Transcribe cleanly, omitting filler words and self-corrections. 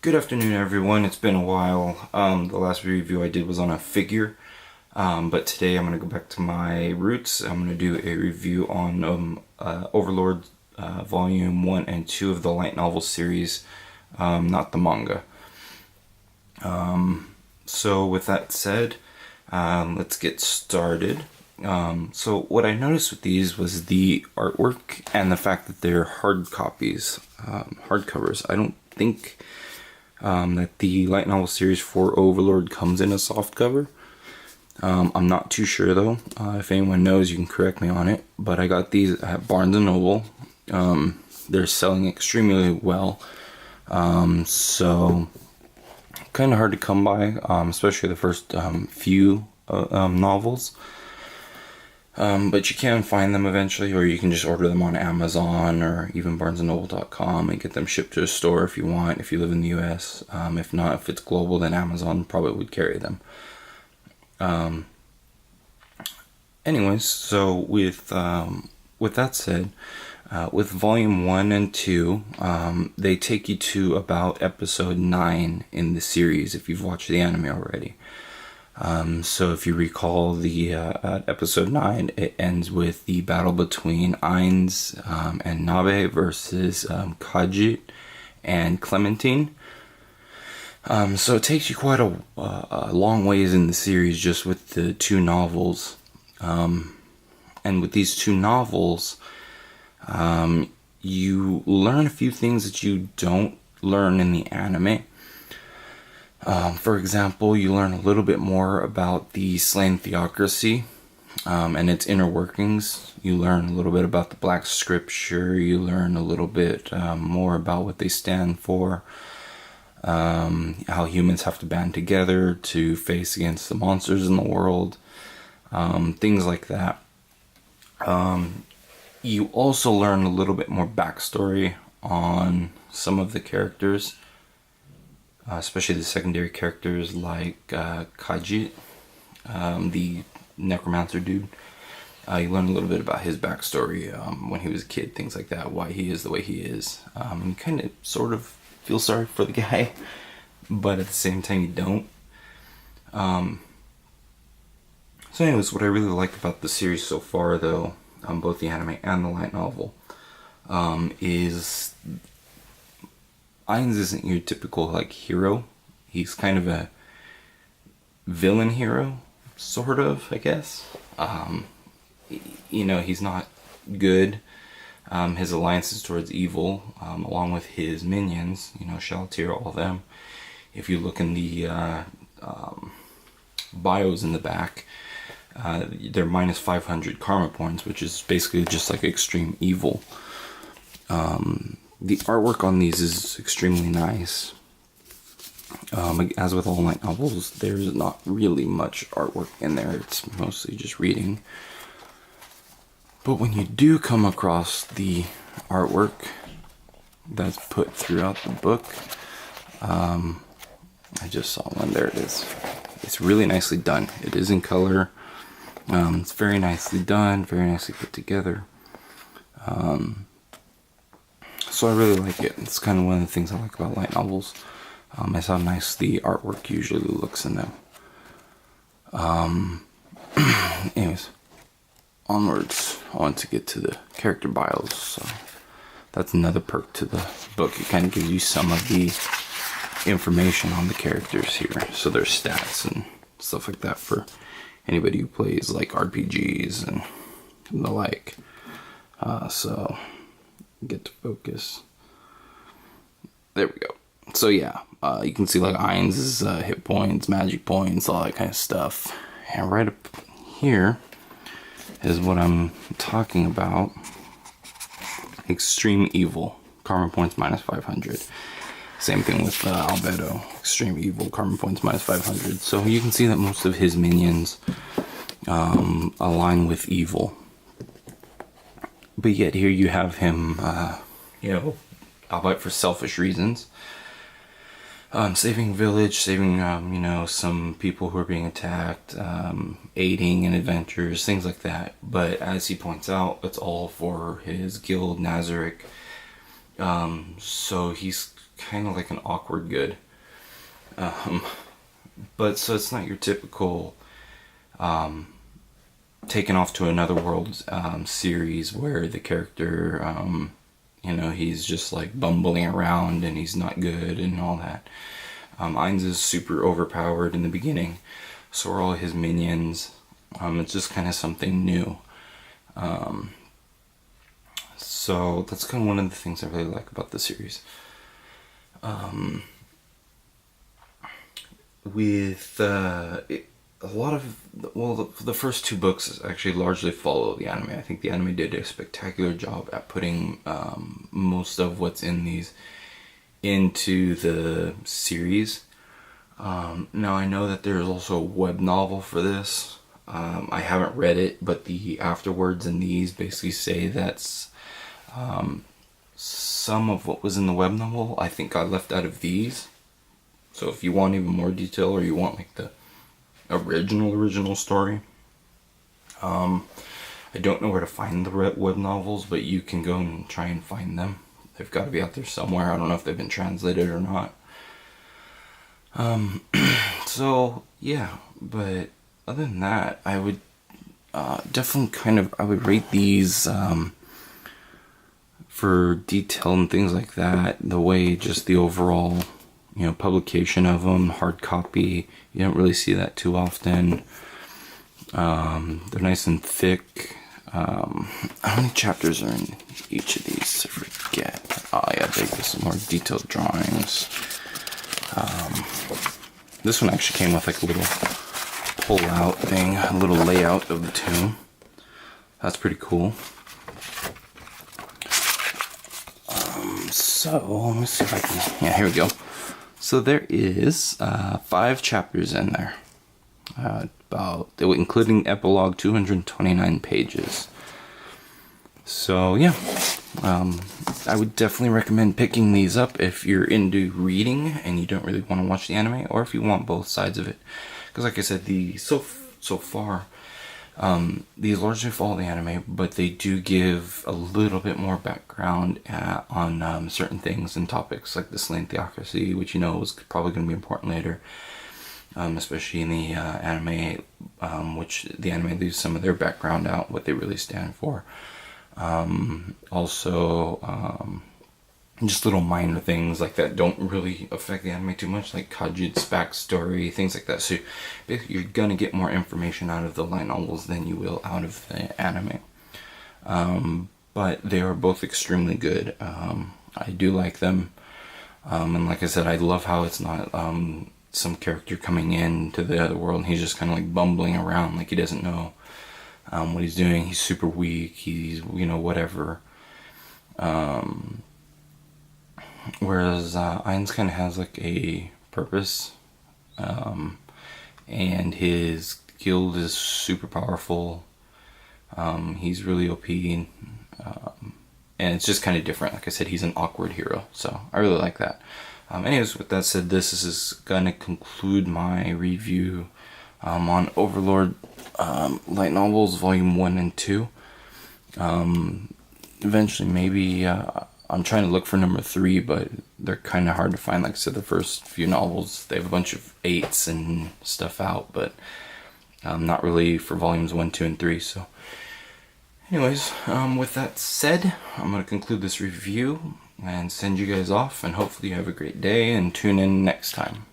Good afternoon, everyone. It's been a while. The last review I did was on a figure, but today I'm going to go back to my roots. I'm going to do a review on Overlord Volume 1 and 2 of the light novel series, not the manga. So with that said, let's get started. So what I noticed with these was the artwork and the fact that they're hard copies, hardcovers. I don't think that the light novel series for Overlord comes in a soft cover. I'm not too sure though. If anyone knows, you can correct me on it. But I got these at Barnes & Noble. They're selling extremely well. So kind of hard to come by, especially the first few novels. But you can find them eventually, or you can just order them on Amazon or even barnesandnoble.com and get them shipped to a store if you want, if you live in the US. If not, if it's global, then Amazon probably would carry them. Anyways, so with that said, with volume 1 and 2, they take you to about episode 9 in the series if you've watched the anime already. So if you recall the episode 9, it ends with the battle between Ainz and Nabe versus Kajit and Clementine. So it takes you quite a long ways in the series just with the two novels. And with these two novels, you learn a few things that you don't learn in the anime. For example, you learn a little bit more about the Slain Theocracy and its inner workings. You learn a little bit about the Black Scripture. You learn a little bit more about what they stand for. How humans have to band together to face against the monsters in the world. Things like that. You also learn a little bit more backstory on some of the characters. Especially the secondary characters like Kajit, the necromancer dude. You learn a little bit about his backstory when he was a kid, things like that, why he is the way he is. You kind of sort of feel sorry for the guy, but at the same time you don't. So anyways, what I really like about the series so far though, both the anime and the light novel, is Ainz isn't your typical like hero. He's kind of a villain hero, sort of, I guess. He's not good. His alliance is towards evil, along with his minions, Shaltir, all of them. If you look in the bios in the back, they're minus 500 karma points, which is basically just like extreme evil. The artwork on these is extremely nice. As with all light novels, there's not really much artwork in there. It's mostly just reading. But when you do come across the artwork that's put throughout the book, I just saw one. There it is. It's really nicely done. It is in color. It's very nicely done, very nicely put together. So I really like it. It's kind of one of the things I like about light novels. Is how nice the artwork usually looks in them. Anyways, onwards. I want to get to the character bios. So that's another perk to the book. It kind of gives you some of the information on the characters here. So their stats and stuff like that for anybody who plays like RPGs and the like. So get to focus. There we go. So yeah, you can see like Ainz's hit points, magic points, all that kind of stuff. And right up here is what I'm talking about. Extreme evil, karma points minus 500. Same thing with Albedo, extreme evil, karma points minus 500. So you can see that most of his minions align with evil. But yet here you have him, albeit for selfish reasons, saving village, saving, some people who are being attacked, aiding in adventures, things like that. But as he points out, it's all for his guild, Nazarick. So he's kind of like an awkward good. But so it's not your typical taken off to another world series where the character, he's just like bumbling around and he's not good and all that. Ainz is super overpowered in the beginning, so are all his minions. It's just kind of something new. So that's kind of one of the things I really like about the series. With a lot of, the first two books actually largely follow the anime. I think the anime did a spectacular job at putting most of what's in these into the series. Now I know that there's also a web novel for this. I haven't read it, but the afterwards in these basically say that's some of what was in the web novel I think got left out of these. So if you want even more detail, or you want like the original story, I don't know where to find the web novels, but you can go and try and find them. They've got to be out there somewhere. I don't know if they've been translated or not. So yeah, but other than that, I would definitely I would rate these for detail and things like that. The way just the overall, publication of them, hard copy, you don't really see that too often. They're nice and thick. How many chapters are in each of these? I forget. Oh yeah, they give some more detailed drawings. This one actually came with like a little pull-out thing, a little layout of the tomb. That's pretty cool. So let me see if I can. Yeah, here we go. So there is 5 chapters in there. Including epilogue, 229 pages. So yeah, I would definitely recommend picking these up if you're into reading and you don't really want to watch the anime, or if you want both sides of it. Because like I said, so far, these largely follow the anime, but they do give a little bit more background on certain things and topics, like the Slain Theocracy, which is probably going to be important later. Especially in the anime, which the anime leaves some of their background out, what they really stand for. Also, just little minor things like that don't really affect the anime too much, like Kajit's backstory, things like that. So basically you're gonna get more information out of the light novels than you will out of the anime. But they are both extremely good. I do like them. And like I said, I love how it's not some character coming into the other world and he's just kind of like bumbling around, like he doesn't know what he's doing. He's super weak. He's, whatever. Whereas Ainz kind of has like a purpose, and his guild is super powerful. He's really OP, and it's just kind of different. Like I said, he's an awkward hero, so I really like that. Anyways, with that said, this is gonna conclude my review on Overlord Light Novels Volume 1 and 2. Eventually, maybe I'm trying to look for number 3, but they're kind of hard to find. Like I said, the first few novels, they have a bunch of 8s and stuff out, but not really for volumes 1, 2, and 3. So anyways, with that said, I'm going to conclude this review and send you guys off, and hopefully you have a great day and tune in next time.